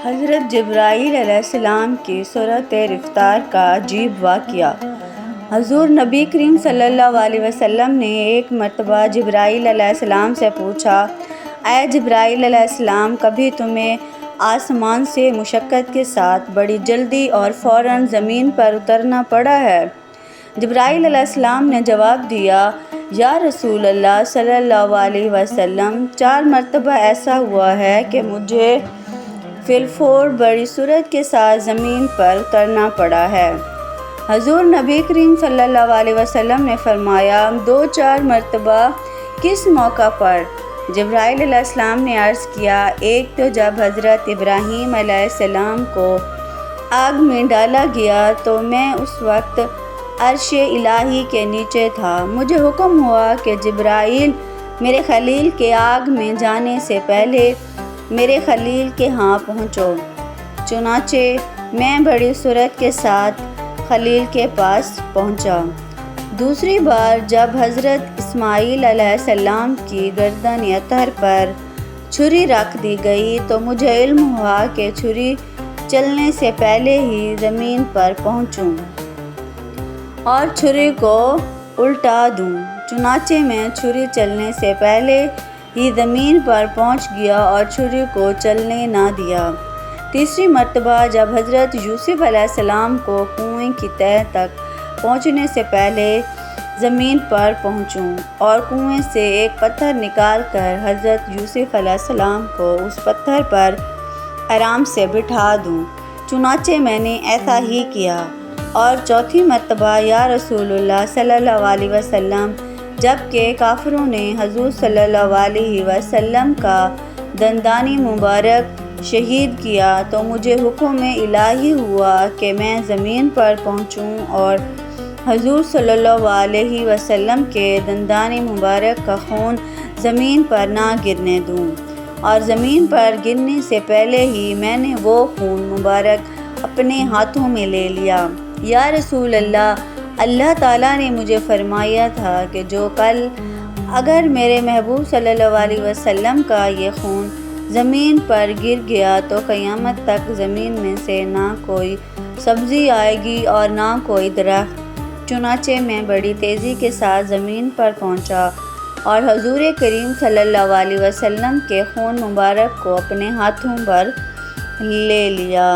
حضرت جبرائیل علیہ السلام کی سورۃ رفتار کا عجیب واقعہ۔ حضور نبی کریم صلی اللہ علیہ وسلم نے ایک مرتبہ جبرائیل علیہ السلام سے پوچھا، اے جبرائیل علیہ السلام، کبھی تمہیں آسمان سے مشقت کے ساتھ بڑی جلدی اور فوراً زمین پر اترنا پڑا ہے؟ جبرائیل علیہ السلام نے جواب دیا، یا رسول اللہ صلی اللہ علیہ وسلم، 4 مرتبہ ایسا ہوا ہے کہ مجھے فی الفور بڑی سرعت کے ساتھ زمین پر اترنا پڑا ہے۔ حضور نبی کریم صلی اللہ علیہ وسلم نے فرمایا، 2-4 مرتبہ کس موقع پر؟ جبرائیل علیہ السلام نے عرض کیا، ایک تو جب حضرت ابراہیم علیہ السلام کو آگ میں ڈالا گیا تو میں اس وقت عرش الہی کے نیچے تھا، مجھے حکم ہوا کہ جبرائیل میرے خلیل کے آگ میں جانے سے پہلے میرے خلیل کے ہاں پہنچو۔ چنانچہ میں بڑی سرعت کے ساتھ خلیل کے پاس پہنچا۔ دوسری بار جب حضرت اسماعیل علیہ السلام کی گردن اطہر پر چھری رکھ دی گئی تو مجھے علم ہوا کہ چھری چلنے سے پہلے ہی زمین پر پہنچوں اور چھری کو الٹا دوں۔ چنانچہ میں چھری چلنے سے پہلے ہی زمین پر پہنچ گیا اور چھری کو چلنے نہ دیا۔ تیسری مرتبہ جب حضرت یوسف علیہ السلام کو کنویں کی تہہ تک پہنچنے سے پہلے زمین پر پہنچوں اور کنویں سے ایک پتھر نکال کر حضرت یوسف علیہ السلام کو اس پتھر پر آرام سے بٹھا دوں۔ چنانچہ میں نے ایسا ہی کیا۔ اور چوتھی مرتبہ یا رسول اللہ صلی اللہ علیہ وسلم، جب کہ کافروں نے حضور صلی اللہ علیہ وسلم کا دندانی مبارک شہید کیا تو مجھے حکم الہی ہوا کہ میں زمین پر پہنچوں اور حضور صلی اللہ علیہ وسلم کے دندانی مبارک کا خون زمین پر نہ گرنے دوں، اور زمین پر گرنے سے پہلے ہی میں نے وہ خون مبارک اپنے ہاتھوں میں لے لیا۔ یا رسول اللہ، اللہ تعالیٰ نے مجھے فرمایا تھا کہ جو کل اگر میرے محبوب صلی اللہ علیہ وسلم کا یہ خون زمین پر گر گیا تو قیامت تک زمین میں سے نہ کوئی سبزی آئے گی اور نہ کوئی درخت۔ چنانچہ میں بڑی تیزی کے ساتھ زمین پر پہنچا اور حضور کریم صلی اللہ علیہ وسلم کے خون مبارک کو اپنے ہاتھوں پر لے لیا۔